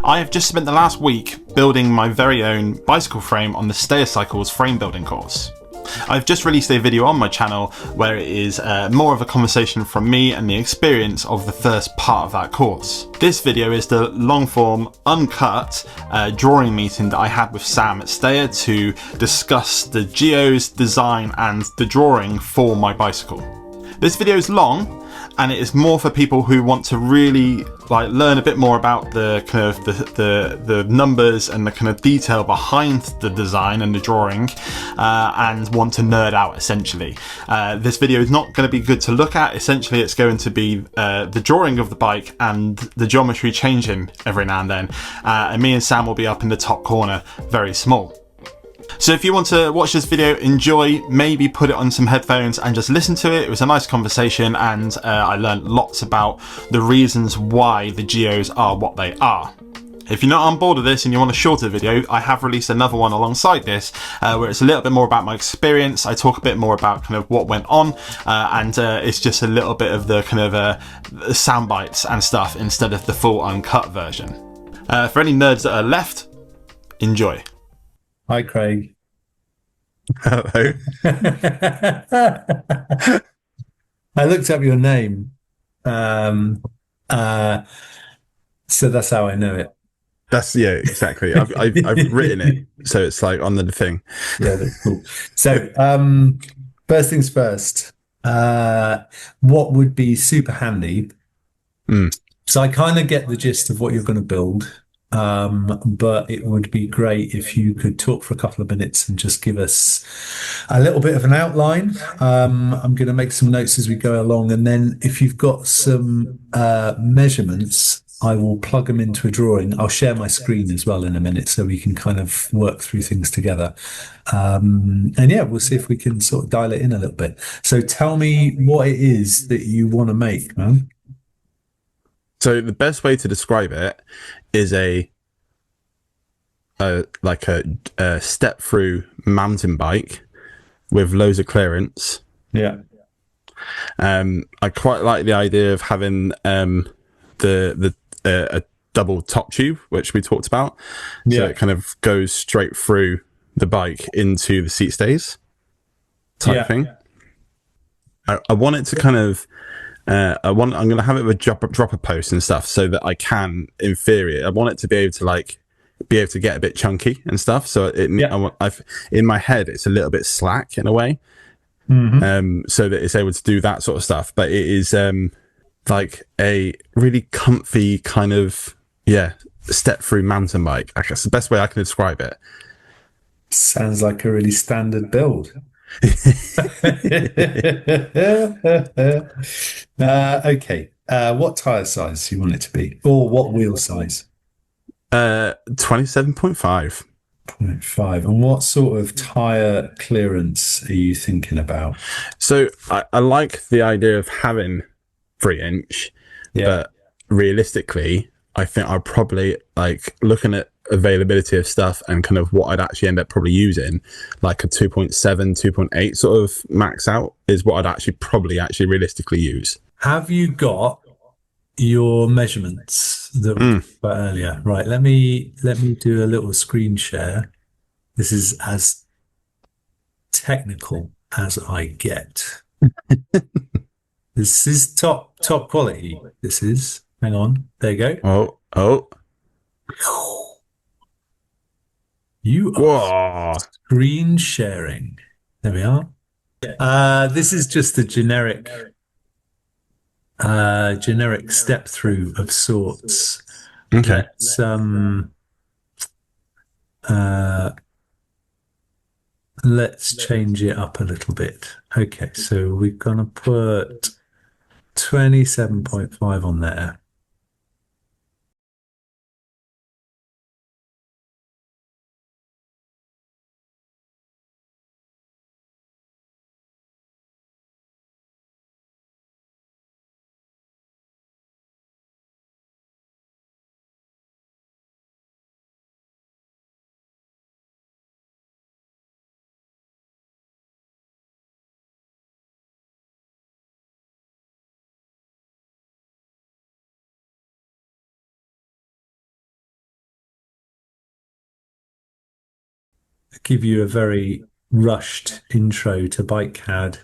I have just spent the last week building my very own bicycle frame on the Stayer Cycles Framebuilding course. I've just released a video on my channel where it is more of a conversation from me and the experience of the first part of that course. This video is the long form, uncut drawing meeting that I had with Sam at Stayer to discuss the geos, design and the drawing for my bicycle. This video is long, and it is more for people who want to really learn a bit more about the kind of the numbers and the kind of detail behind the design and the drawing, and want to nerd out essentially. This video is not going to be good to look at. Essentially, it's going to be the drawing of the bike and the geometry changing every now and then. And me and Sam will be up in the top corner, very small. So if you want to watch this video, enjoy, maybe put it on some headphones and just listen to it. It was a nice conversation, and I learned lots about the reasons why the geos are what they are. If you're not on board with this and you want a shorter video, I have released another one alongside this where it's a little bit more about my experience. I talk a bit more about kind of what went on, and it's just a little bit of the kind of sound bites and stuff instead of the full uncut version. For any nerds that are left, enjoy. Hi, Craig. Hello. I looked up your name, so that's how I know it. Yeah, exactly. I've written it, so it's like on the thing. Yeah, that's cool. So, first things first. What would be super handy? So I kind of get the gist of what you're going to build. But it would be great if you could talk for a couple of minutes and just give us a little bit of an outline. I'm going to make some notes as we go along, and then if you've got some measurements, I will plug them into a drawing. I'll share my screen as well in a minute so we can kind of work through things together. And yeah, we'll see if we can sort of dial it in a little bit. So tell me what it is that you want to make, man. So the best way to describe it is a step through mountain bike with loads of clearance. Yeah. I quite like the idea of having a double top tube, which we talked about. So it kind of goes straight through the bike into the seat stays type thing. I want it to kind of I'm going to have it with dropper posts and stuff so that I can, in theory, I want it to be able to get a bit chunky and stuff. So in my head, it's a little bit slack in a way, so that it's able to do that sort of stuff. But it is like a really comfy kind of step through mountain bike. I guess the best way I can describe it. Sounds like a really standard build. Okay. What tire size do you want it to be, or what wheel size? 27.5. 0.5. And what sort of tire clearance are you thinking about? So I like the idea of having 3-inch, but realistically, I think I'd probably looking at availability of stuff and kind of what I'd actually end up probably using, like a 2.7, 2.8 sort of max out is what I'd probably realistically use. Have you got your measurements that we talked about earlier? Right, let me do a little screen share. This is as technical as I get. This is top quality. This is. Hang on. There you go. Oh. You are screen sharing. There we are. This is just a generic step through of sorts. Okay. Let's change it up a little bit. Okay, so we're gonna put 27.5 on there. give you a very rushed intro to BikeCAD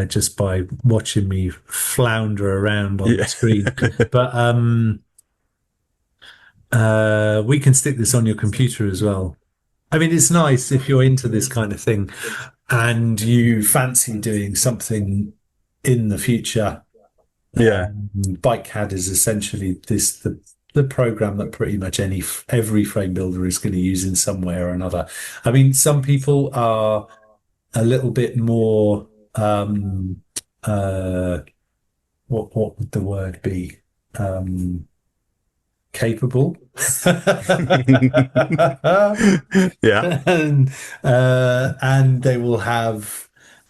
just by watching me flounder around on the screen. But we can stick this on your computer as well. I mean, it's nice if you're into this kind of thing and you fancy doing something in the future. BikeCAD is essentially the program that pretty much every frame builder is going to use in some way or another. I mean, some people are a little bit more what would the word be? Capable. Yeah. And they will have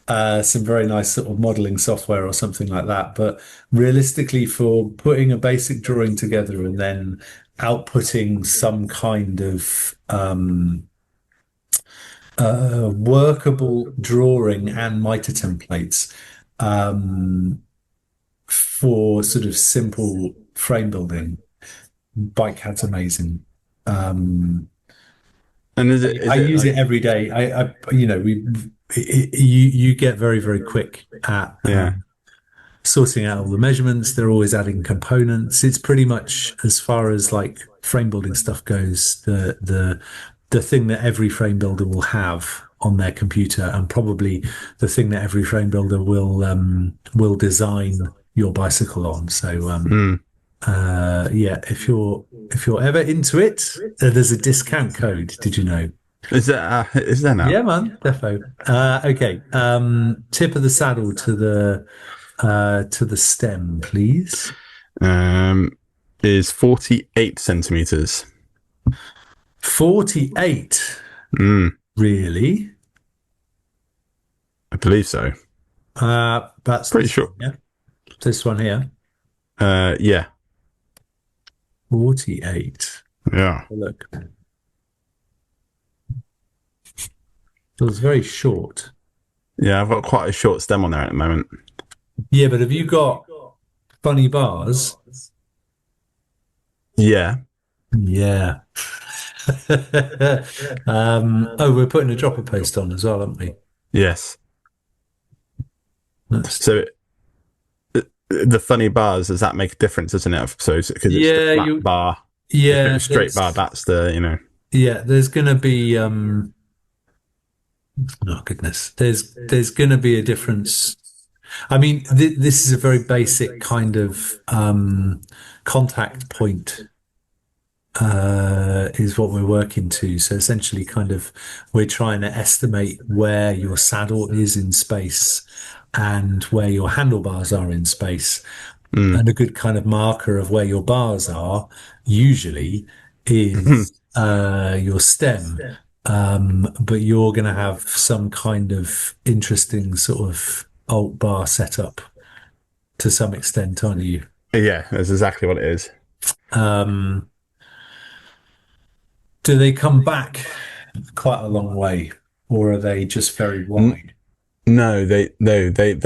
some very nice sort of modeling software or something like that. But realistically, for putting a basic drawing together and then outputting some kind of workable drawing and mitre templates for sort of simple frame building, BikeCAD's amazing. And I use it every day. You get very, very quick at sorting out all the measurements. They're always adding components. It's pretty much, as far as like frame building stuff goes, the thing that every frame builder will have on their computer, and probably the thing that every frame builder will design your bicycle on. So if you're ever into it, there's a discount code. Did you know? Is there now? Yeah, man, defo. Okay. Tip of the saddle to the stem, please. Is 48 centimeters. 48. Really? I believe so. That's pretty sure. Yeah. This one here. Yeah. 48. Yeah. Look. It was very short. Yeah, I've got quite a short stem on there at the moment. Yeah, but have you got funny bars? Yeah. Yeah. We're putting a dropper post on as well, aren't we? Yes. So the funny bars, does that make a difference, doesn't it? So because it's the flat bar. Yeah. If it's a straight bar, that's the, Yeah, there's going to be oh goodness, there's going to be a difference. I mean, this is a very basic kind of contact point is what we're working to. So essentially, kind of, we're trying to estimate where your saddle is in space and where your handlebars are in space. And a good kind of marker of where your bars are usually is your stem. But you're going to have some kind of interesting sort of alt bar setup to some extent, aren't you? Yeah, that's exactly what it is. Do they come back quite a long way, or are they just very wide? No, they're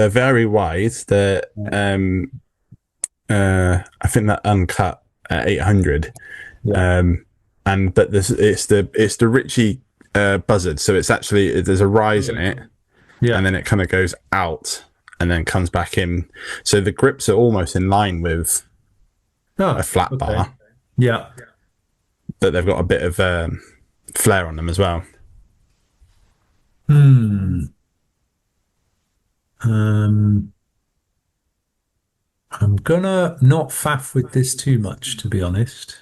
very wide. They're I think that uncut at 800. Yeah. But it's the Ritchie buzzard, so it's actually, there's a rise in it, and then it kind of goes out and then comes back in. So the grips are almost in line with a flat bar. Yeah. But they've got a bit of flair on them as well. I'm gonna not faff with this too much, to be honest.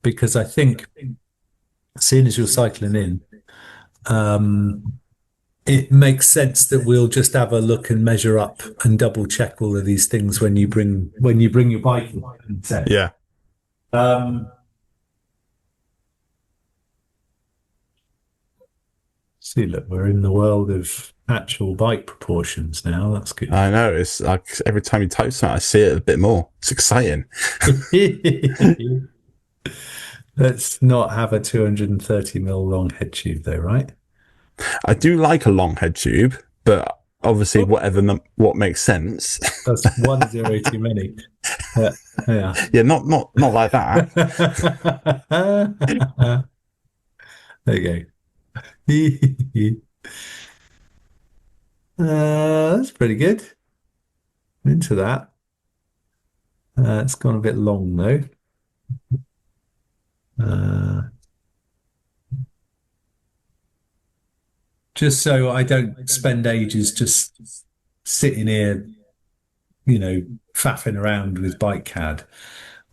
Because I think, seeing as you're cycling in, it makes sense that we'll just have a look and measure up and double check all of these things when you bring your bike in. Yeah. See, look, we're in the world of actual bike proportions now. That's good. I know. It's like every time you type something, I see it a bit more. It's exciting. Let's not have a 230mm long head tube, though, right? I do like a long head tube, but obviously, what makes sense. That's 10 too many. Yeah, not like that. There you go. That's pretty good. Into that. It's gone a bit long though. Just so I don't spend ages just sitting here, faffing around with BikeCAD.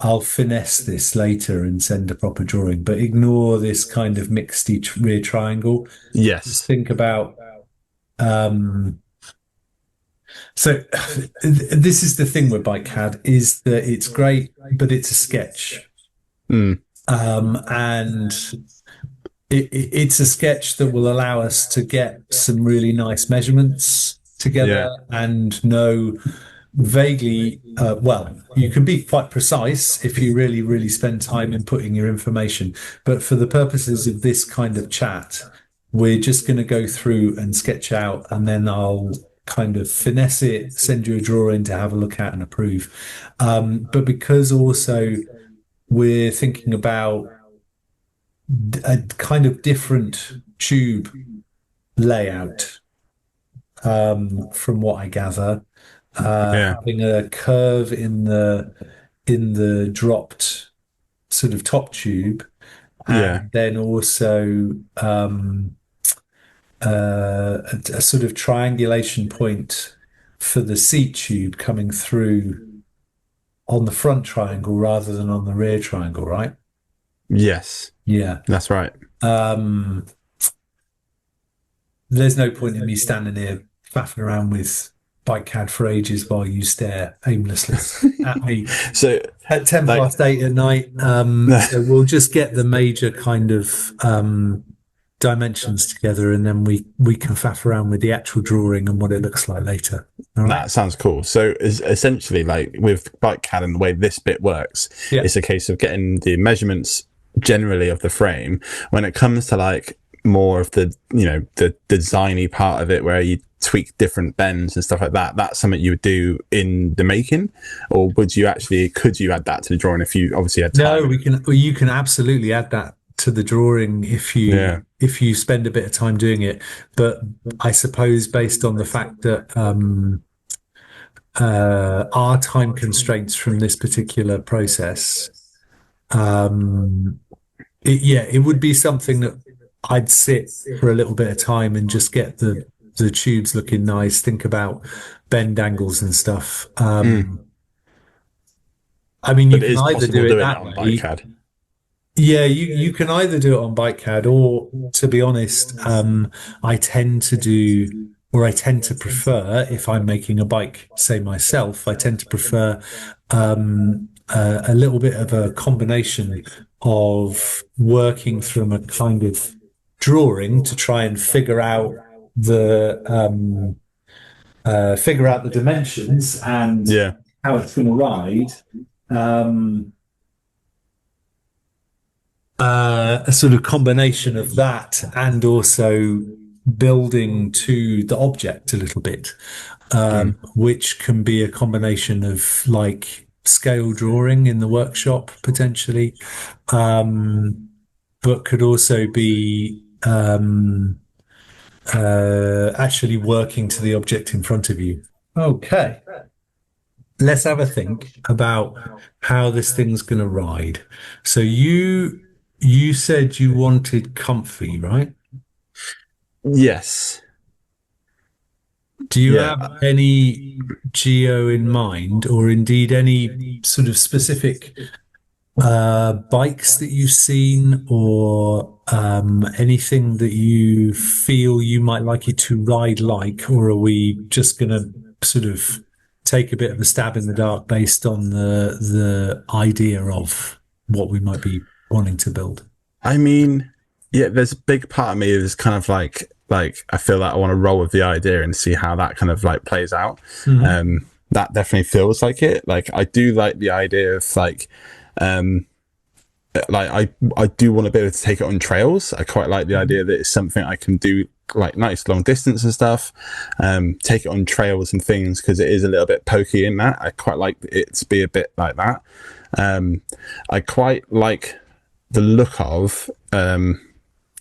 I'll finesse this later and send a proper drawing, but ignore this kind of mixed rear triangle. Yes. Just think about, so this is the thing with BikeCAD is that it's great, but it's a sketch. And it's a sketch that will allow us to get some really nice measurements together and know vaguely, well, you can be quite precise if you really, really spend time in putting your information. But for the purposes of this kind of chat, we're just going to go through and sketch out, and then I'll kind of finesse it, send you a drawing to have a look at and approve. But because also we're thinking about a kind of different tube layout, from what I gather, having a curve in the dropped sort of top tube, and then also a sort of triangulation point for the seat tube coming through on the front triangle rather than on the rear triangle, right? Yes. Yeah. That's right. There's no point in me standing here faffing around with BikeCAD for ages while you stare aimlessly at me. So at 10 past 8 at night, so we'll just get the major kind of dimensions together, and then we can faff around with the actual drawing and what it looks like later. All right? That sounds cool. So essentially, like with BikeCAD and the way this bit works, it's a case of getting the measurements generally of the frame. When it comes to like more of the the designy part of it, where you tweak different bends and stuff like that, that's something you would do in the making, or could you add that to the drawing if you obviously had time? No, you can absolutely add that to the drawing if you spend a bit of time doing it. But I suppose based on the fact that our time constraints from this particular process, it would be something that I'd sit for a little bit of time and just get the tubes looking nice, think about bend angles and stuff. I mean, you can either do it that way. BikeCAD. Yeah, you can either do it on BikeCAD, or, to be honest, I tend to prefer, if I'm making a bike, say myself, I tend to prefer a little bit of a combination of working from a kind of drawing to try and figure out the dimensions and how it's going to ride. A sort of combination of that and also building to the object a little bit, which can be a combination of like scale drawing in the workshop potentially, but could also be actually working to the object in front of you. Okay. Let's have a think about how this thing's going to ride. So you said you wanted comfy, right? Yes. Do you have any geo in mind, or indeed any sort of specific bikes that you've seen, or anything that you feel you might like it to ride like? Or are we just going to sort of take a bit of a stab in the dark based on the idea of what we might be wanting to build? I mean, there's a big part of me is kind of like I feel like I want to roll with the idea and see how that kind of like plays out. That definitely feels like it. Like I do like the idea of like I do want to be able to take it on trails. I quite like the idea that it's something I can do like nice long distance and stuff, take it on trails and things, because it is a little bit pokey in that. I quite like it to be a bit like that. I quite like the look of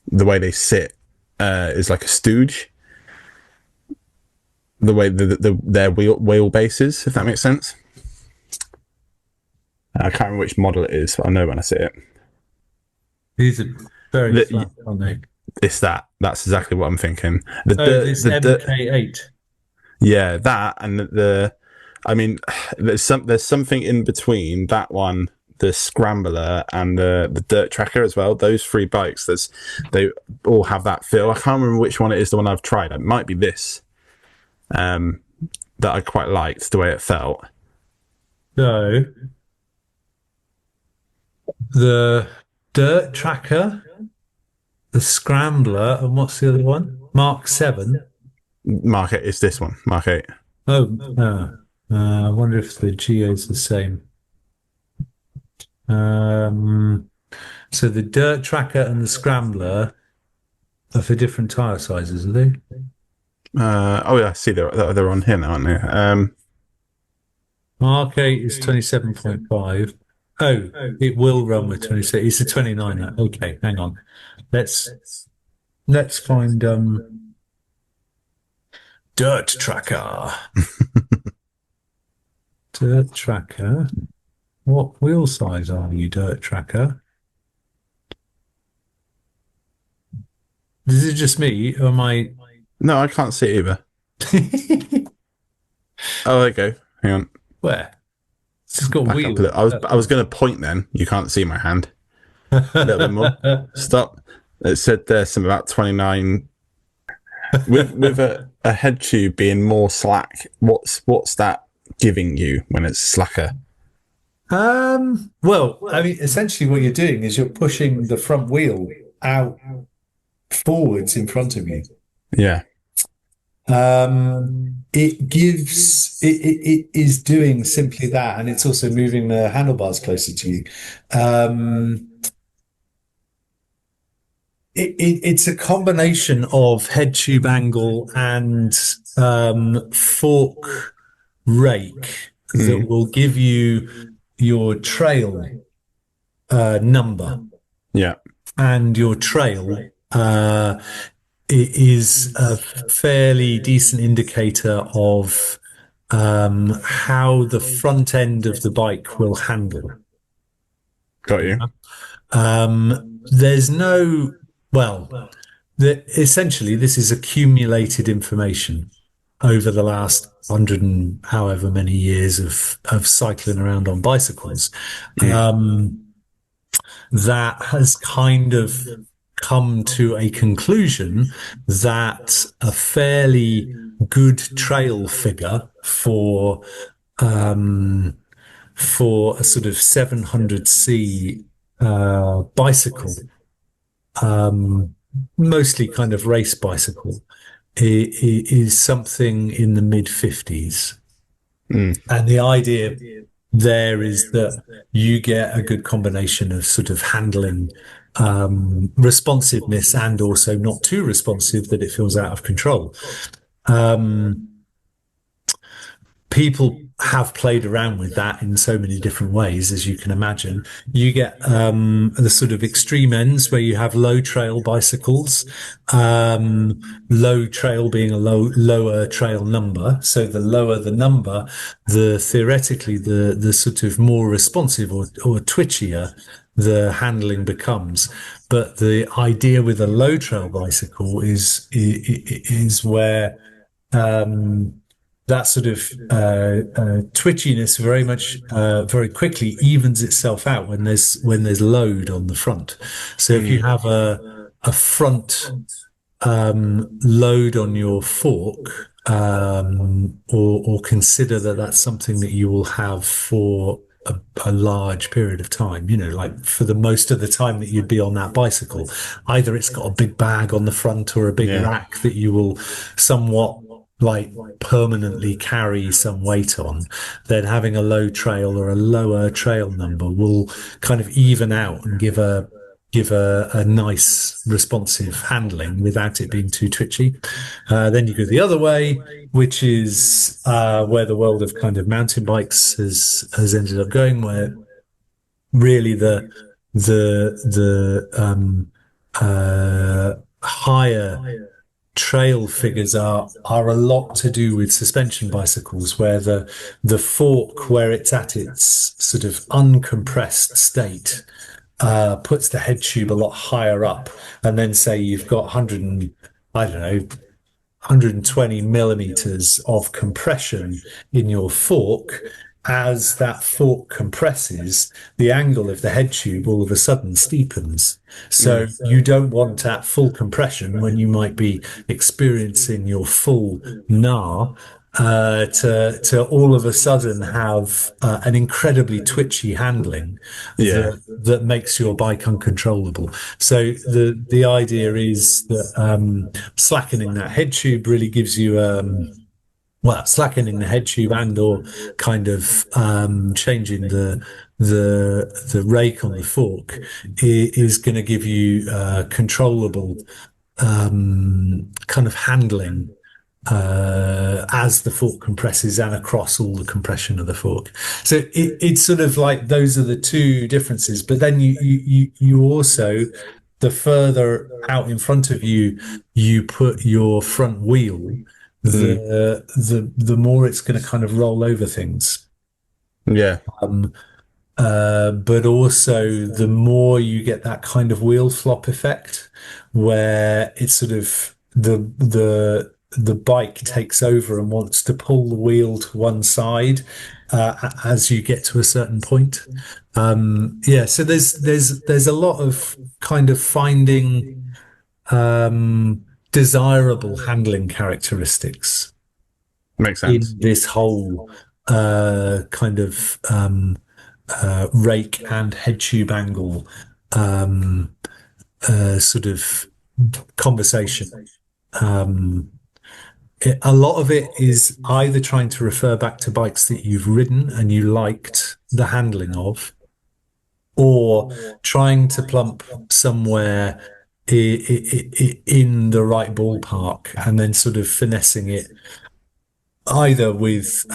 the way they sit is like a stooge. The way their wheel bases, if that makes sense. I can't remember which model it is, but I know when I see it. These are very flat, aren't they? It's that. That's exactly what I'm thinking. This MK8. Yeah, that and I mean, there's something in between that one, the Scrambler, and the Dirt Tracker as well. Those three bikes, they all have that feel. I can't remember which one it is. The one I've tried. It might be this. That I quite liked the way it felt. So the Dirt Tracker, the Scrambler, and what's the other one? Mark 7. Mark 8 is this one. Mark 8. I wonder if the Geo is the same. So the Dirt Tracker and the Scrambler are for different tire sizes, are they? Oh yeah, I see they're on here now, aren't they? Mark 8 is 27.5. Oh, it will run with 26. It's a 29. Okay, hang on. Let's find Dirt Tracker. Dirt Tracker. What wheel size are you, Dirt Tracker? Is it just me, or am I? No, I can't see it either. Oh, there you go. Hang on. Where? It's just got wheels. I was going to point then. You can't see my hand. A little bit more. Stop. It said there something about 29. With a head tube being more slack, what's that giving you when it's slacker? Well, I mean, essentially what you're doing is you're pushing the front wheel out forwards in front of you. Yeah. It is doing simply that, and it's also moving the handlebars closer to you. It's a combination of head tube angle and fork rake that will give you your trail number. Yeah. And your trail is a fairly decent indicator of how the front end of the bike will handle. Got you. There's no, essentially this is accumulated information over the last 100 and however many years of cycling around on bicycles. That has kind of come to a conclusion that a fairly good trail figure for a sort of 700c bicycle, mostly kind of race bicycle, is something in the mid 50s. And the idea there is that you get a good combination of sort of handling, responsiveness, and also not too responsive that it feels out of control. People have played around with that in so many different ways, as you can imagine. You get the sort of extreme ends where you have low trail bicycles, low trail being a lower trail number. So the lower the number, the theoretically the sort of more responsive or twitchier the handling becomes. But the idea with a low trail bicycle is where that sort of twitchiness very quickly evens itself out when there's load on the front. So if you have a front load on your fork, or consider that that's something that you will have for a large period of time, like for the most of the time that you'd be on that bicycle, either it's got a big bag on the front or a big rack that you will somewhat like permanently carry some weight on, then having a low trail or a lower trail number will kind of even out and give a nice responsive handling without it being too twitchy. Then you go the other way, which is where the world of kind of mountain bikes has ended up going, where really the higher trail figures are a lot to do with suspension bicycles, where the fork, where it's at its sort of uncompressed state, puts the head tube a lot higher up, and then say you've got 100 and I don't know 120 millimeters of compression in your fork. As that fork compresses, the angle of the head tube all of a sudden steepens. So you don't want at full compression, when you might be experiencing your full NAR, to all of a sudden have an incredibly twitchy handling that makes your bike uncontrollable. So the idea is that slackening that head tube really gives you slackening the head tube and or kind of changing the rake on the fork is going to give you controllable kind of handling as the fork compresses and across all the compression of the fork. So it's sort of like those are the two differences. But then you also, the further out in front of you put your front wheel, the more it's going to kind of roll over things. Yeah. But also the more you get that kind of wheel flop effect, where it's sort of the bike takes over and wants to pull the wheel to one side as you get to a certain point. So there's a lot of kind of finding desirable handling characteristics. Makes sense. In this whole kind of rake and head tube angle sort of conversation. A lot of it is either trying to refer back to bikes that you've ridden and you liked the handling of, or trying to plump somewhere in the right ballpark and then sort of finessing it either with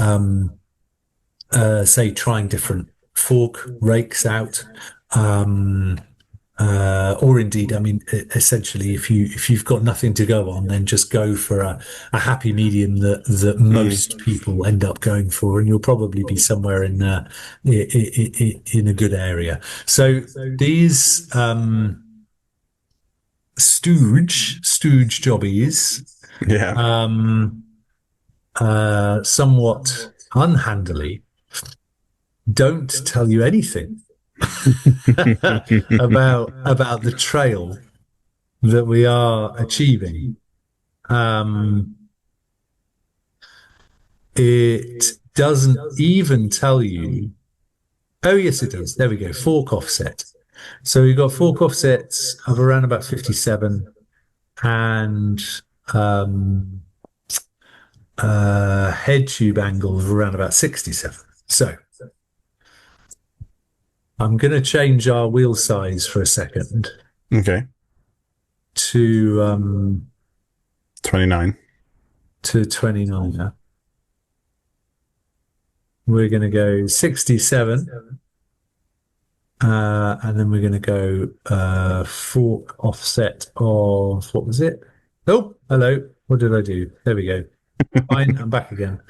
say trying different fork rakes out, or indeed, I mean, essentially, if you've got nothing to go on, then just go for a happy medium that most people end up going for, and you'll probably be somewhere in a good area. So these stooge jobbies, somewhat unhandily, don't tell you anything about the trail that we are achieving. It doesn't even tell you. Oh, yes, it does. There we go. Fork offset. So we've got fork offsets of around about 57 and head tube angle of around about 67. So I'm going to change our wheel size for a second. Okay. To 29. To 29 now. We're going to go 67. And then we're going to go fork offset of, what was it? Oh, hello. What did I do? There we go. Fine, I'm back again.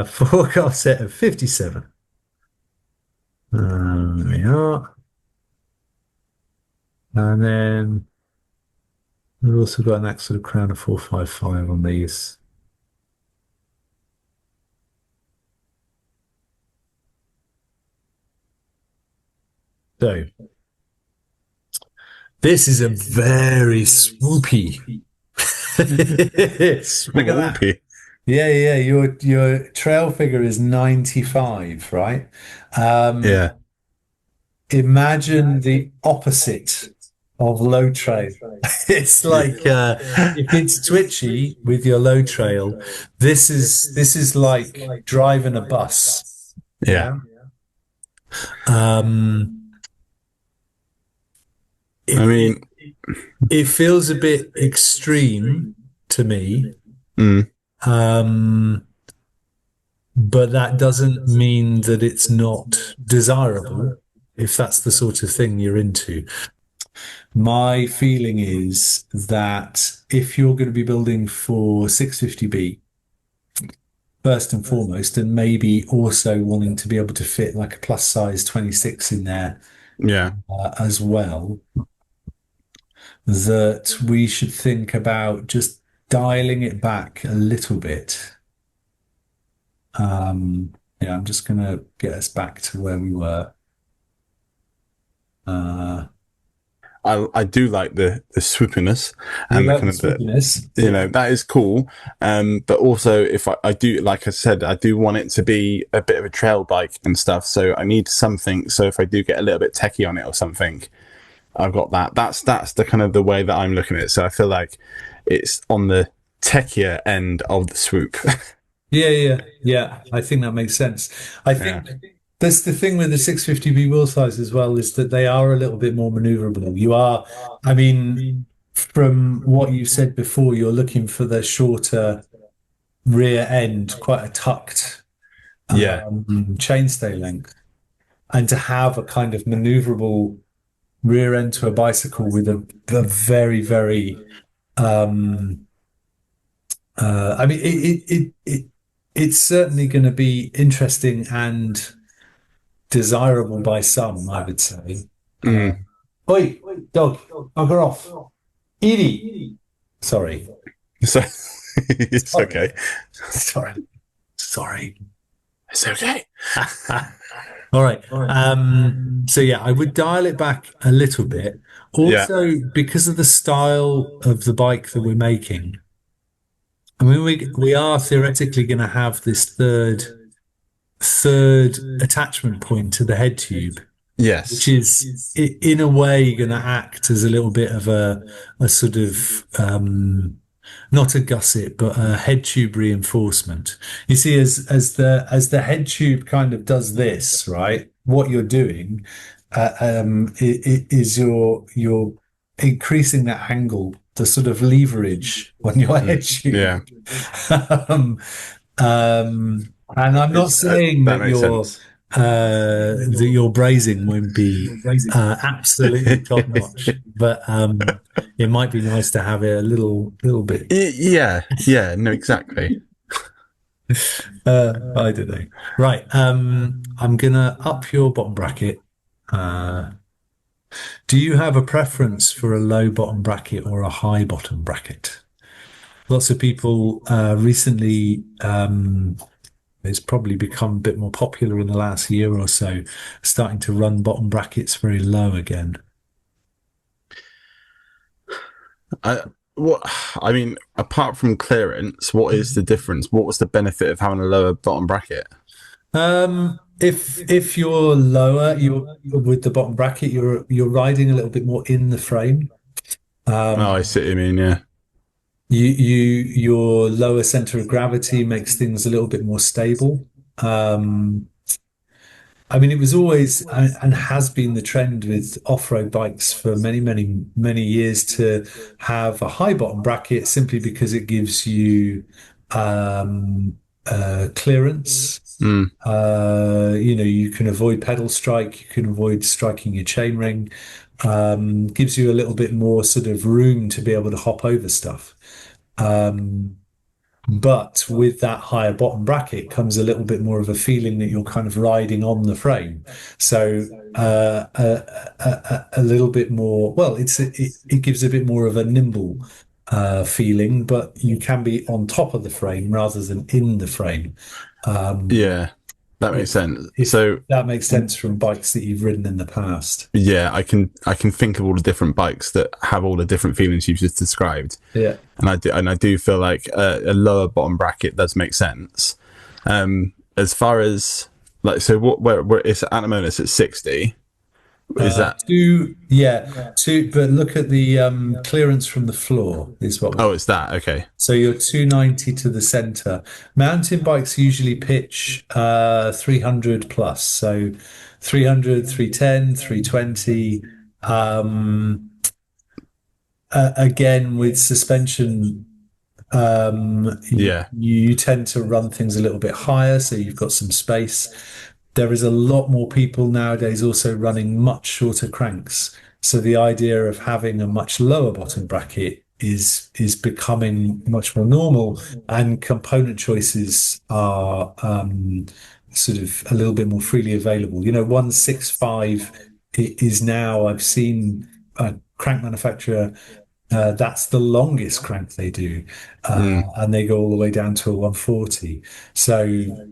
Fork offset of 57. There we are. And then we've also got an axle of crown of 455 on these. So this is a very swoopy. Look at that. Yeah. Your trail figure is 95, right? Yeah. Imagine the opposite of low trail. It's like if it's twitchy with your low trail, this is like driving a bus. Yeah. It feels a bit extreme to me. But that doesn't mean that it's not desirable if that's the sort of thing you're into. My feeling is that if you're going to be building for 650B, first and foremost, and maybe also wanting to be able to fit like a plus size 26 in there Yeah. as well, that we should think about just dialing it back a little bit. Yeah, I'm just going to get us back to where we were. I do like the swoopiness You and the like kind the of the, swoopiness? you know, that is cool. But also if I do, like I said, I do want it to be a bit of a trail bike and stuff. So I need something. So if I do get a little bit techie on it or something, I've got that. That's the kind of the way that I'm looking at it. So I feel like it's on the techier end of the swoop. Yeah. I think that makes sense. I think that's the thing with the 650B wheel size as well, is that they are a little bit more maneuverable. I mean, from what you said before, you're looking for the shorter rear end, quite a tucked Yeah. chainstay length, and to have a kind of maneuverable rear end to a bicycle with a very, very I mean, it's certainly going to be interesting and desirable by some, I would say. Mm. Oi, dog, bugger off. Edie. Sorry. So it's okay. Sorry. It's okay. All right. So yeah, I would dial it back a little bit. Also, because of the style of the bike that we're making, I mean, we are theoretically going to have this third attachment point to the head tube, which Yes. is in a way going to act as a little bit of a sort of not a gusset, but a head tube reinforcement. You see, as the head tube kind of does this, right? What you're doing is you're increasing that angle, the sort of leverage on your head tube. Yeah. And I'm not saying that that makes sense. your brazing won't be absolutely top notch, but it might be nice to have it a little bit. Yeah, no, exactly. I don't know. Right, I'm gonna up your bottom bracket. Do you have a preference for a low bottom bracket or a high bottom bracket? Lots of people recently, it's probably become a bit more popular in the last year or so, starting to run bottom brackets very low again. I mean, apart from clearance, what is the difference? What was the benefit of having a lower bottom bracket? If you're lower, you're with the bottom bracket, you're riding a little bit more in the frame. Oh, I see what you mean, yeah. Your lower center of gravity makes things a little bit more stable. I mean, it was always and has been the trend with off-road bikes for many years to have a high bottom bracket simply because it gives you clearance. You can avoid pedal strike, you can avoid striking your chainring. Gives you a little bit more sort of room to be able to hop over stuff. But with that higher bottom bracket comes a little bit more of a feeling that you're kind of riding on the frame. So a little bit more. Well, it gives a bit more of a nimble feeling, but you can be on top of the frame rather than in the frame. Yeah, that makes sense. So that makes sense from bikes that you've ridden in the past. Yeah, I can think of all the different bikes that have all the different feelings you've just described. Yeah, and I do feel like a lower bottom bracket does make sense. As far as like, so where it's at the moment, it's at 60. Is that two? But look at the clearance from the floor is what. Oh, it's that. Okay. So you're 290 to the center. Mountain bikes usually pitch 300 plus. So 300, 310, 320. Again, with suspension, you tend to run things a little bit higher, so you've got some space. There is a lot more people nowadays also running much shorter cranks. So the idea of having a much lower bottom bracket is becoming much more normal, and component choices are sort of a little bit more freely available. 165 is now, I've seen a crank manufacturer, that's the longest crank they do, and they go all the way down to a 140. So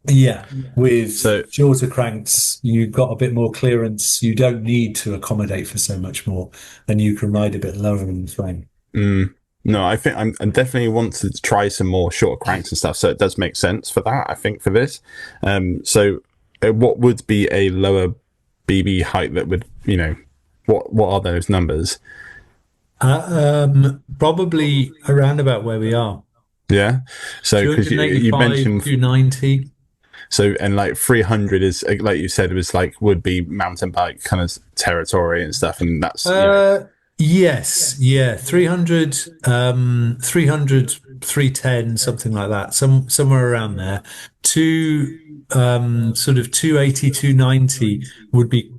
yeah, with So shorter cranks, you've got a bit more clearance. You don't need to accommodate for so much more, and you can ride a bit lower in the frame. no, I think I definitely want to try some more short cranks and stuff. So it does make sense for that, I think, for this. So what would be a lower BB height that would, what are those numbers? Probably around about where we are. Yeah. So because you 285, mentioned 290. so, and like 300 is like you said, it was like would be mountain bike kind of territory and stuff, and that's Yes, yeah, 300, 300, 310, something like that, somewhere around there. Sort of 280, 290 would be,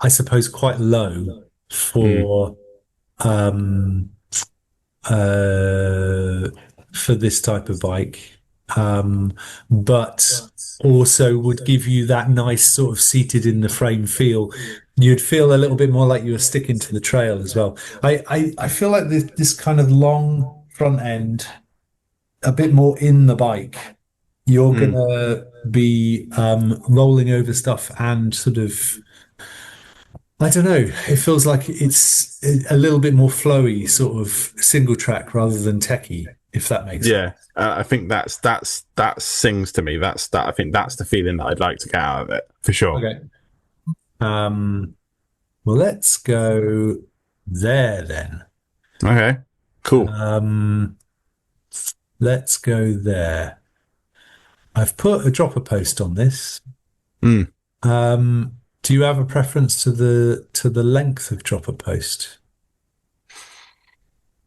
I suppose, quite low for um uh for this type of bike. But also would give you that nice sort of seated in the frame feel. You'd feel a little bit more like you were sticking to the trail as well. I feel like this kind of long front end, a bit more in the bike, you're gonna be rolling over stuff and sort of, I don't know, it feels like it's a little bit more flowy, sort of single track rather than techie, if that makes sense. yeah. I think that sings to me. I think that's the feeling that I'd like to get out of it for sure. Okay. Well, let's go there then. Okay, cool. Let's go there. I've put a dropper post on this. Mm. Do you have a preference to the length of dropper post?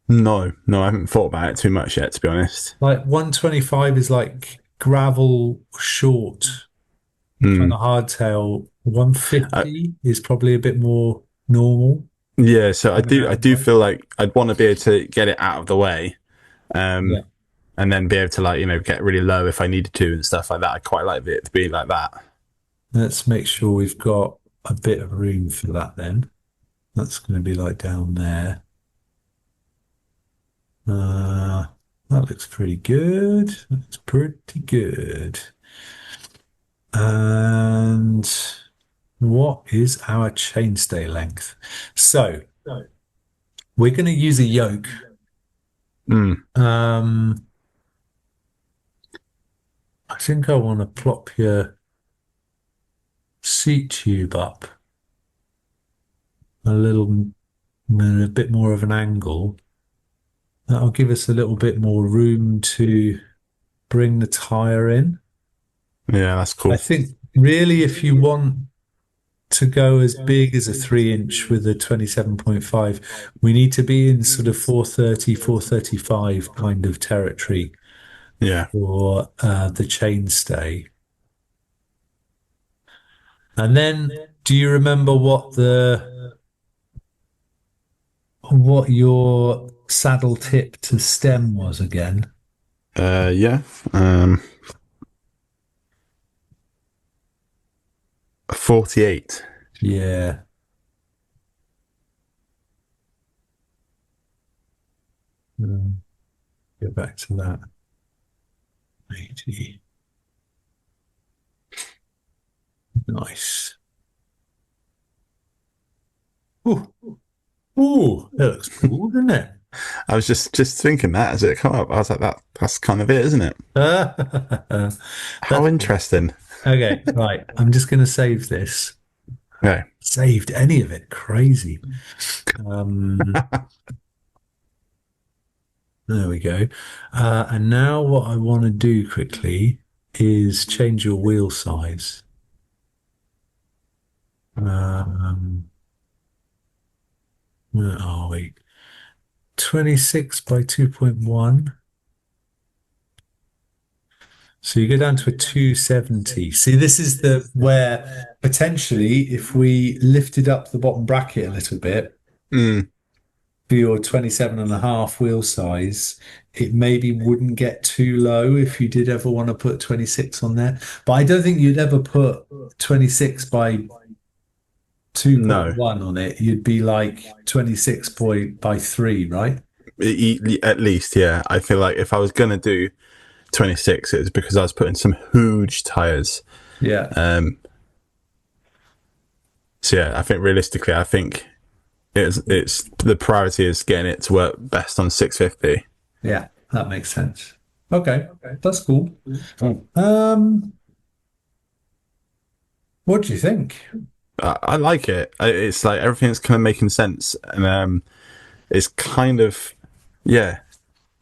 No, I haven't thought about it too much yet, to be honest. Like 125 is like gravel short, kind of hardtail. Uh, 150 is probably a bit more normal. yeah, so Coming out I of the do bike. feel like I'd want to be able to get it out of the way, Yeah. and then be able to like get really low if I needed to and stuff like that. I quite like it to be like that. Let's make sure we've got a bit of room for that then. That's going to be like down there. Uh, that looks pretty good. That's pretty good. And what is our chainstay length? So we're going to use a yoke. I think I want to plop your seat tube up a bit more of an angle. That'll give us a little bit more room to bring the tire in. Yeah, that's cool. I think really if you want to go as big as a 3-inch with a 27.5, we need to be in sort of 430, 435 kind of territory Yeah. for the chainstay. And then do you remember what your saddle tip to stem was again? Yeah. 48. Yeah. Go back to that. 80. Nice. Ooh, ooh, that looks cool, doesn't it? I was just thinking that as it come up. I was like, that's kind of it, isn't it? That's How interesting. okay, right. I'm just going to save this. Okay. Saved any of it. Crazy. There we go. And now what I want to do quickly is change your wheel size. Where are we? 26 by 2.1. So you go down to a 270. See, this is the where potentially if we lifted up the bottom bracket a little bit Mm. for your 27.5 wheel size, it maybe wouldn't get too low if you did ever want to put 26 on there. But I don't think you'd ever put 26 by No, 2.1 on it. You'd be like 26 by 3, right? At least, yeah. I feel like if I was gonna do 26, it was because I was putting some huge tires. Yeah. So yeah, I think realistically, I think it's the priority is getting it to work best on 650. Yeah, that makes sense. Okay, that's cool. What do you think? I like it. It's like everything's kind of making sense, and it's kind of yeah,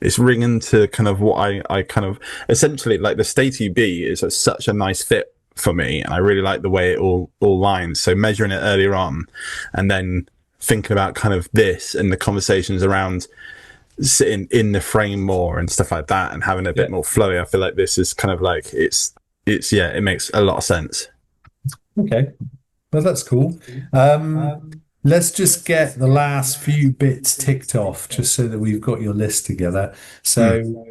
it's ringing to kind of what I kind of essentially like. The Stay TB is such a nice fit for me, and I really like the way it all lines. So measuring it earlier on, and then thinking about kind of this and the conversations around sitting in the frame more and stuff like that, and having a bit more flowy. I feel like this is kind of like it's yeah, it makes a lot of sense. Okay, well, that's cool. Let's just get the last few bits ticked off just so that we've got your list together. So,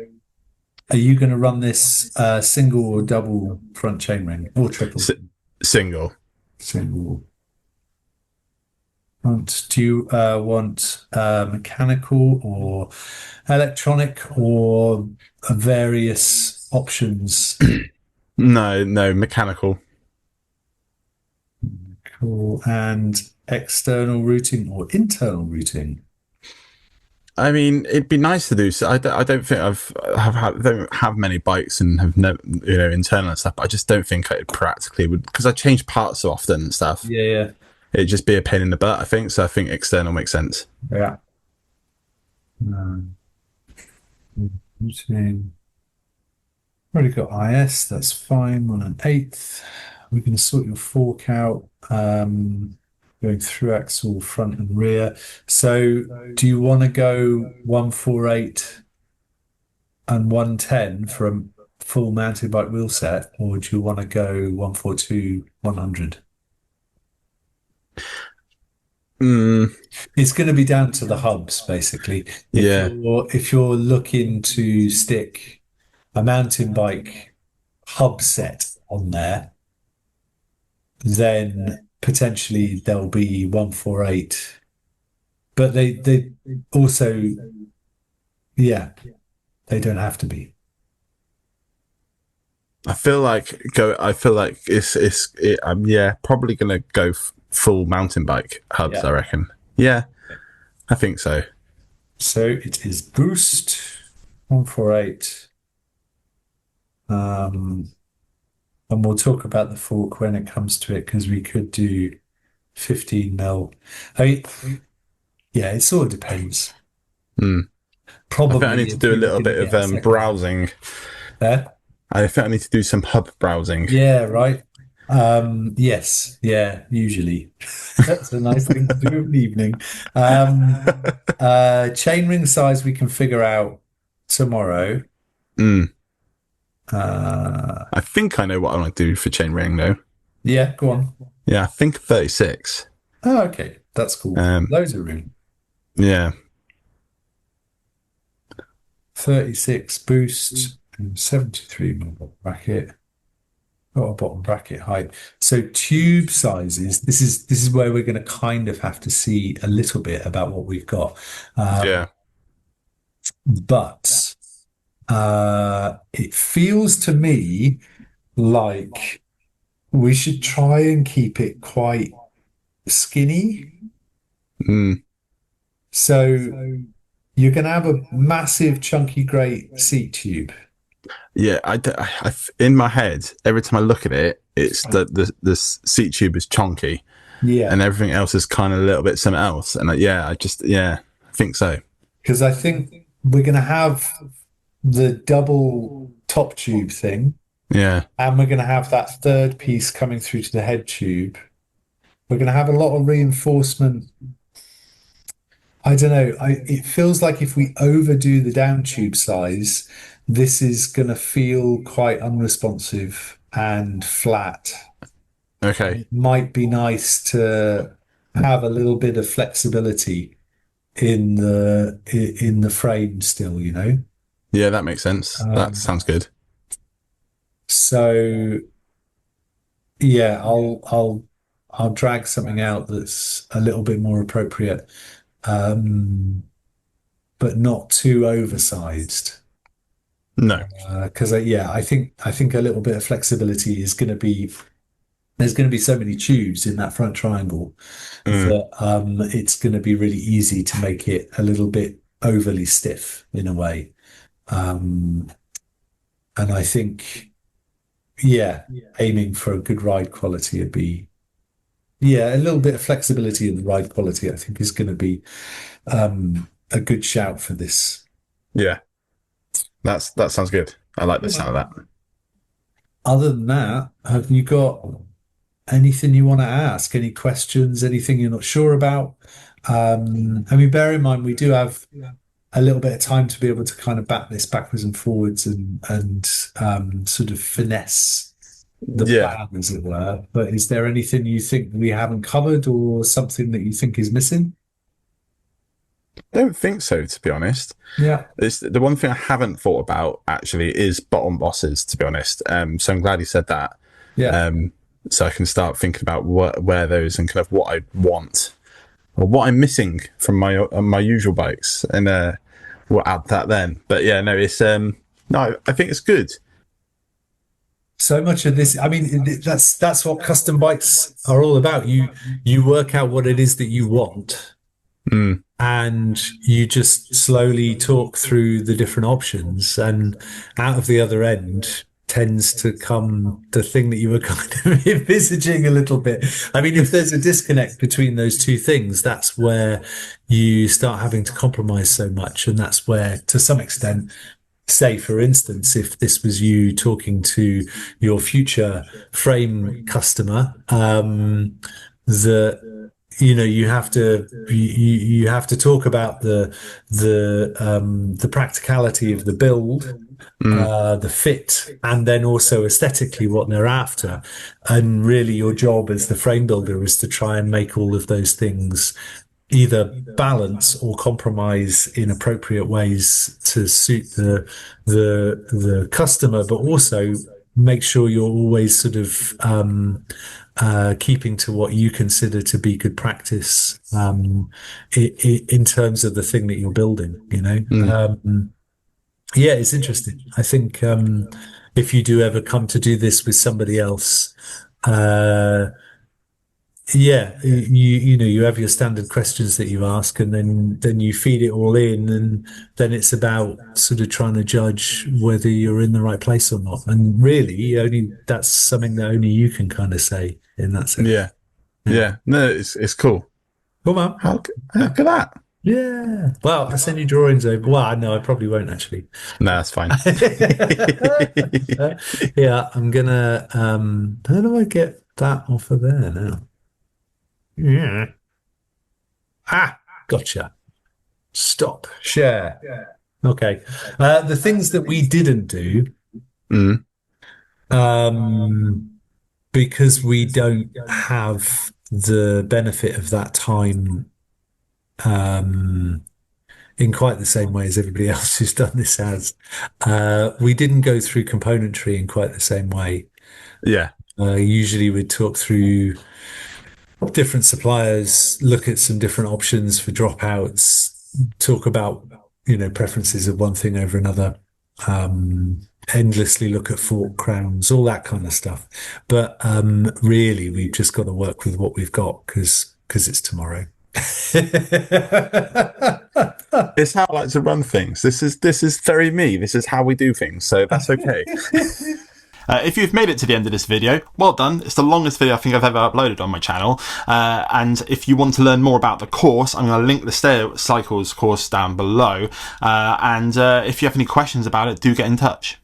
are you going to run this single or double front chainring or triple? Single. Single. Do you want mechanical or electronic or various options? No, mechanical. Cool. And external routing or internal routing? I mean, it'd be nice to do. So I don't think don't have many bikes and have no internal stuff. But I just don't think I practically would because I change parts so often and stuff. Yeah. It'd just be a pain in the butt. I think so. I think external makes sense. Yeah. Routing. Already got IS. That's fine. 1/8. We're going to sort your fork out. Going through axle, front and rear. So do you want to go 148 and 110 for a full mountain bike wheel set, or do you want to go 142, 100? It's going to be down to the hubs, basically. If you're looking to stick a mountain bike hub set on there, then potentially there'll be 148, but they also, they don't have to be. I feel like I'm probably gonna go full mountain bike hubs. I reckon. Yeah, I think so. So it is boost 148. And we'll talk about the fork when it comes to it because we could do 15 mil. It sort of depends. Probably. I think I need to do a little bit of browsing. There? I think I need to do some hub browsing. Yeah, right. Yes, yeah, usually. That's a nice thing to do in the evening. Chainring size we can figure out tomorrow. I think I know what I want to do for chainring though. Yeah, go on. Yeah, I think 36. Oh, okay. That's cool. Loads of room. Yeah. 36 boost and 73 mil bracket. Got a bottom bracket height. So tube sizes, this is where we're going to kind of have to see a little bit about what we've got. But it feels to me like we should try and keep it quite skinny. So you're going to have a massive, chunky, great seat tube. Yeah, I in my head, every time I look at it, it's the seat tube is chunky. Yeah. And everything else is kind of a little bit something else. And I think so. Because I think we're going to have the double top tube thing. Yeah. And we're going to have that third piece coming through to the head tube. We're going to have a lot of reinforcement. I don't know. It feels like if we overdo the down tube size, this is going to feel quite unresponsive and flat. Okay. It might be nice to have a little bit of flexibility in the frame still, you know. Yeah, that makes sense. That sounds good. So yeah, I'll drag something out that's a little bit more appropriate, but not too oversized. No. Because I think a little bit of flexibility is going to be there's going to be so many tubes in that front triangle that it's going to be really easy to make it a little bit overly stiff in a way. And I think, aiming for a good ride quality would be, a little bit of flexibility in the ride quality, I think is going to be a good shout for this. Yeah. That sounds good. I like the sound of that. Other than that, have you got anything you want to ask? Any questions? Anything you're not sure about? I mean, bear in mind, we do have a little bit of time to be able to kind of back this backwards and forwards and sort of finesse the plan, as it were. But is there anything you think we haven't covered or something that you think is missing? I don't think so, to be honest. Yeah. The one thing I haven't thought about actually is bottom bosses, to be honest. So I'm glad you said that. Yeah. So I can start thinking about where those and kind of what I want or what I'm missing from my usual bikes, and we'll add that then. But yeah, no, it's no, I think it's good. So much of this, I mean, that's what custom bikes are all about. You work out what it is that you want. And you just slowly talk through the different options, and out of the other end tends to come the thing that you were kind of envisaging a little bit. I mean, if there's a disconnect between those two things, that's where you start having to compromise so much. And that's where, to some extent, say, for instance, if this was you talking to your future frame customer, you have to talk about the practicality of the build, the fit, and then also aesthetically what they're after. And really, your job as the frame builder is to try and make all of those things either balance or compromise in appropriate ways to suit the customer, but also make sure you're always sort of keeping to what you consider to be good practice in terms of the thing that you're building, you know. It's interesting. I think if you do ever come to do this with somebody else, you have your standard questions that you ask, and then you feed it all in, and then it's about sort of trying to judge whether you're in the right place or not. And really, that's something that only you can kind of say in that sense. Yeah. No, it's cool. Come on. How look at that. Yeah. Well, I'll send you drawings over. Well, no, I probably won't actually. No, that's fine. Yeah, I'm gonna. How do I get that off of there now? Yeah. Gotcha. Stop. Share. Okay. The things that we didn't do, because we don't have the benefit of that time in quite the same way as everybody else who's done this has. We didn't go through componentry in quite the same way. Yeah. Usually we'd talk through different suppliers, look at some different options for dropouts, talk about, preferences of one thing over another, endlessly look at fork crowns, all that kind of stuff. But really, we've just got to work with what we've got because it's tomorrow. It's how I like to run things. This is very me. This is how we do things. So that's okay. If you've made it to the end of this video, well done. It's the longest video I think I've ever uploaded on my channel. And if you want to learn more about the course, I'm going to link the Stayer Cycles course down below. And if you have any questions about it, do get in touch.